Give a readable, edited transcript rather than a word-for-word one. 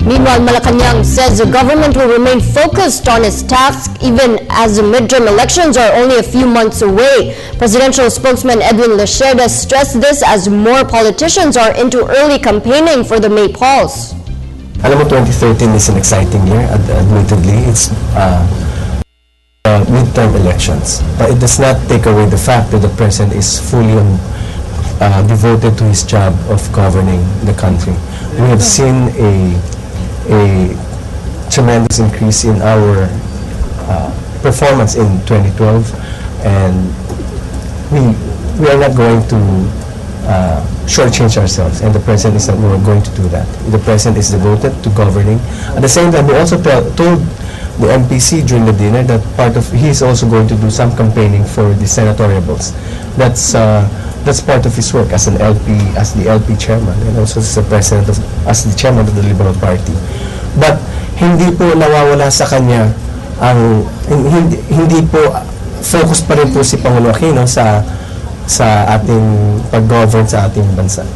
Meanwhile, Malacanang says the government will remain focused on its task even as the midterm elections are only a few months away. Presidential spokesman Edwin Lecerda stressed this as more politicians are into early campaigning for the May polls. Alam mo, 2013 is an exciting year, admittedly. It's midterm elections. But it does not take away the fact that the President is fully devoted to his job of governing the country. We have seen a tremendous increase in our performance in 2012, and we are not going to shortchange ourselves, and the President is not going to do that. The President is devoted to governing. At the same time, we also told the MPC during the dinner that he is also going to do some campaigning for the senatorial votes. That's part of his work as an LP, as the LP chairman, and also as the president as the chairman of the Liberal Party. But hindi po nawawala sa kanya hindi po focus pa rin po si Pangulo Aquino sa ating pag-govern sa ating bansa.